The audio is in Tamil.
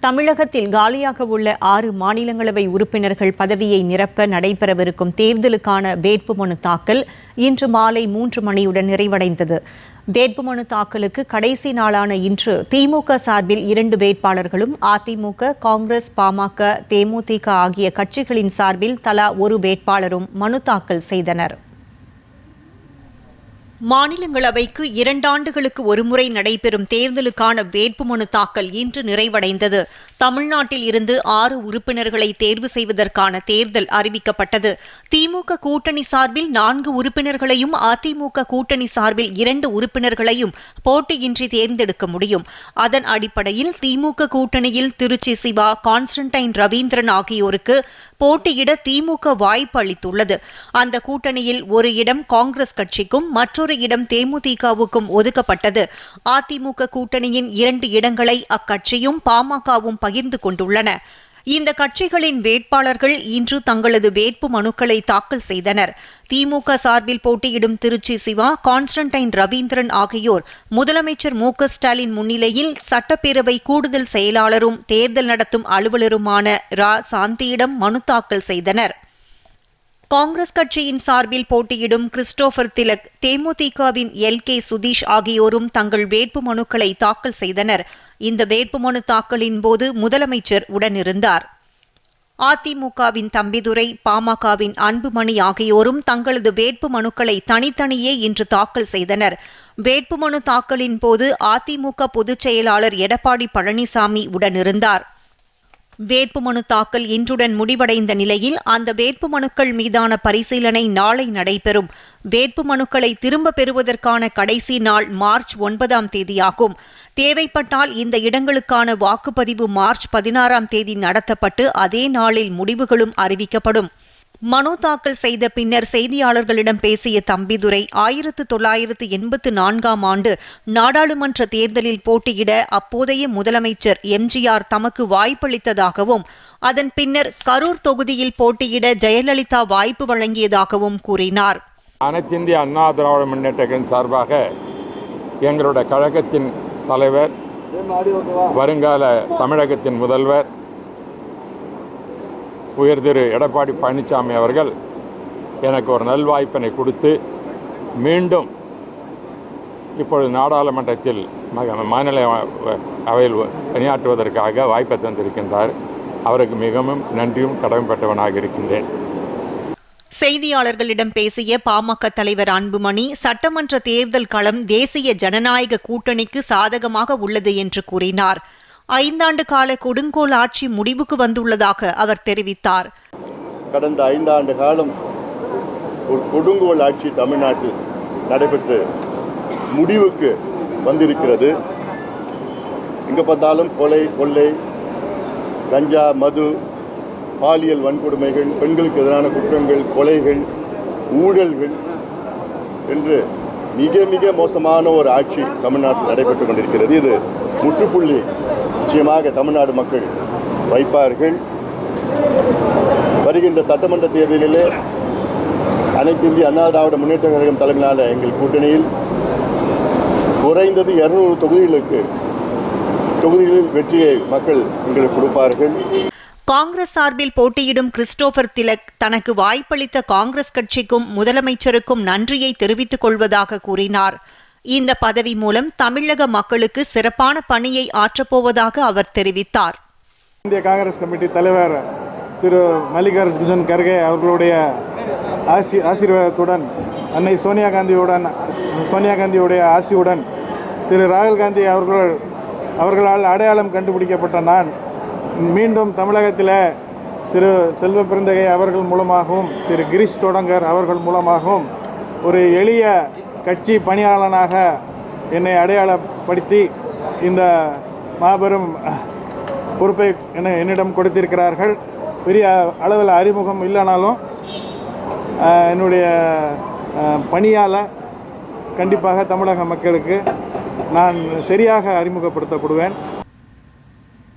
தமிழகத்தில் காலியாக உள்ள 6 மாநிலங்களவை உறுப்பினர்கள் பதவியை நிரப்ப நடைபெறவிருக்கும் தேர்தலுக்கான வேட்புமனு தாக்கல் இன்று மாலை 3 மணியுடன் நிறைவடைந்தது. வேட்புமனு தாக்கலுக்கு கடைசி நாளான இன்று திமுக சார்பில் 2 வேட்பாளர்களும், அதிமுக, காங்கிரஸ், பாமக, தேமுதிக ஆகிய கட்சிகளின் சார்பில் தலா 1 வேட்பாளரும் மனு தாக்கல் செய்தனர். மாநிலங்களவைக்கு 2 ஆண்டுகளுக்கு ஒருமுறை நடைபெறும் தேர்தலுக்கான வேட்புமனு தாக்கல் இன்று நிறைவடைந்தது. தமிழ்நாட்டில் இருந்து 6 உறுப்பினர்களை தேர்வு செய்வதற்கான தேர்தல் அறிவிக்கப்பட்டது. திமுக கூட்டணி சார்பில் 4 உறுப்பினர்களையும், அதிமுக கூட்டணி சார்பில் 2 உறுப்பினர்களையும் போட்டியின்றி தேர்ந்தெடுக்க முடியும். அதன் அடிப்படையில் திமுக கூட்டணியில் திருச்சி சிவா, கான்ஸ்டன்டைன் ரவீந்திரன் ஆகியோருக்கு போட்டியிட திமுக வாய்ப்பு அளித்துள்ளது. அந்த கூட்டணியில் ஒரு இடம் காங்கிரஸ் கட்சிக்கும், மற்றொரு இடம் தேமுதிகவுக்கும் ஒதுக்கப்பட்டது. அதிமுக கூட்டணியின் 2 இடங்களை அக்கட்சியும் பாமகவும் பகிர்ந்து கொண்டுள்ளன. இந்த கட்சிகளின் வேட்பாளர்கள் இன்று தங்களது வேட்பு மனுக்களை தாக்கல் செய்தனர். திமுக சார்பில் போட்டியிடும் திருச்சி சிவா, கான்ஸ்டன்டைன் ரவீந்திரன் ஆகியோர் முதலமைச்சர் மு.க.ஸ்டாலின் முன்னிலையில் சட்டப்பேரவை கூடுதல் செயலாளரும் தேர்தல் நடத்தும் அலுவலருமான ரா. சாந்தியிடம் மனு தாக்கல் செய்தனர். காங்கிரஸ் கட்சியின் சார்பில் போட்டியிடும் கிறிஸ்டோபர் திலக், தேமுதிகவின் எல்.கே. சுதீஷ் ஆகியோரும் தங்கள் வேட்பு மனுக்களை தாக்கல் செய்தனர். இந்த வேட்புமனு தாக்கலின் போது முதலமைச்சர் உடனிருந்தார். அதிமுகவின் தம்பிதுரை, பாமகவின் அன்புமணி ஆகியோரும் தங்களது வேட்பு மனுக்களை தனித்தனியே இன்று தாக்கல் செய்தனர். வேட்புமனு தாக்கலின் போது அதிமுக பொதுச் செயலாளர் எடப்பாடி பழனிசாமி உடனிருந்தார். வேட்புமனு தாக்கல் இன்றுடன் முடிவடைந்த நிலையில் அந்த வேட்புமனுக்கள் மீதான பரிசீலனை நாளை நடைபெறும். வேட்புமனுக்களை திரும்ப பெறுவதற்கான கடைசி நாள் மார்ச் 9ஆம் தேதியாகும். தேவைப்பட்டால் இந்த இடங்களுக்கான வாக்குப்பதிவு மார்ச் 16ஆம் தேதி நடத்தப்பட்டு அதே நாளில் முடிவுகளும் அறிவிக்கப்படும். மனு தாக்கல் செய்த பின்னர் செய்தியாளர்களிடம் பேசிய தம்பிதுரை, 1984ஆம் ஆண்டு நாடாளுமன்ற தேர்தலில் போட்டியிட அப்போதைய முதலமைச்சர் எம்ஜிஆர் தமக்கு வாய்ப்பளித்ததாகவும், அதன் பின்னர் கரூர் தொகுதியில் போட்டியிட ஜெயலலிதா வாய்ப்பு வழங்கியதாகவும் கூறினார். அனைத்து இந்திய அண்ணா திராவிட முன்னேற்ற கழகம் சார்பாக எங்களுடைய கழகத்தின் தலைவர், வருங்கால தமிழகத்தின் முதல்வர் உயர் திரு எடப்பாடி பழனிசாமி அவர்கள் எனக்கு ஒரு நல்வாய்ப்பினை கொடுத்து மீண்டும் இப்பொழுது நாடாளுமன்றத்தில் மாநில அவையில் பணியாற்றுவதற்காக வாய்ப்பை தந்திருக்கின்றார். அவருக்கு மிகவும் நன்றியும் கடமைப்பட்டவனாக இருக்கின்றேன். செய்தியாளர்களிடம் பேசிய பாமக தலைவர் அன்புமணி, சட்டமன்ற தேர்தல் களம் தேசிய ஜனநாயக கூட்டணிக்கு சாதகமாக உள்ளது என்று கூறினார். 5 ஆண்டு கால கொடுங்கோல் ஆட்சி முடிவுக்கு வந்துள்ளதாக அவர் தெரிவித்தார். கடந்த 5 ஆண்டு காலம் ஒரு கொடுங்கோல் ஆட்சி தமிழ்நாட்டில் நடைபெற்று முடிவுக்கு வந்திருக்கிறது. எங்க பார்த்தாலும் கொலை, கொள்ளை, கஞ்சா, மது, பாலியல் வன்கொடுமைகள், பெண்களுக்கு எதிரான குற்றங்கள், கொலைகள், ஊழல்கள் என்று மிக மிக மோசமான ஒரு ஆட்சி தமிழ்நாட்டில் நடைபெற்றுக் கொண்டிருக்கிறது. இது முற்றுப்புள்ளி நிச்சயமாக தமிழ்நாடு மக்கள் வைப்பார்கள். வருகின்ற சட்டமன்ற தேர்தலிலே அனைத்து இந்திய அண்ணா திராவிட முன்னேற்ற கழகம் தலைமையிலான எங்கள் கூட்டணியில் குறைந்தது 200 தொகுதிகளில் வெற்றியை மக்கள் எங்களுக்கு கொடுப்பார்கள். காங்கிரஸ் சார்பில் போட்டியிடும் கிறிஸ்டோபர் திலக், தனக்கு வாய்ப்பளித்த காங்கிரஸ் கட்சிக்கும் முதலமைச்சருக்கும் நன்றியை தெரிவித்துக் கொள்வதாக கூறினார். இந்த பதவி மூலம் தமிழக மக்களுக்கு சிறப்பான பணியை ஆற்றப்போவதாக அவர் தெரிவித்தார். இந்திய காங்கிரஸ் கமிட்டி தலைவர் திரு மல்லிகார்ஜுன் கர்கே அவர்களுடைய ஆசீர்வாதத்துடன், அன்னை சோனியா காந்தியுடைய ஆசியுடன், திரு ராகுல் காந்தி அவர்களால் அடையாளம் கண்டுபிடிக்கப்பட்ட நான் மீண்டும் தமிழகத்தில் திரு செல்வ பெருந்தகை அவர்கள் மூலமாகவும், திரு கிரீஷ் தொடங்கர் அவர்கள் மூலமாகவும் ஒரு எளிய கட்சி பணியாளனாக என்னை அடையாளப்படுத்தி இந்த மாபெரும் பொறுப்பை என்னிடம் கொடுத்திருக்கிறார்கள். பெரிய அளவில் அறிமுகம் இல்லைனாலும் என்னுடைய பணியால் கண்டிப்பாக தமிழக மக்களுக்கு நான் சரியாக அறிமுகப்படுத்தப்படுவேன்.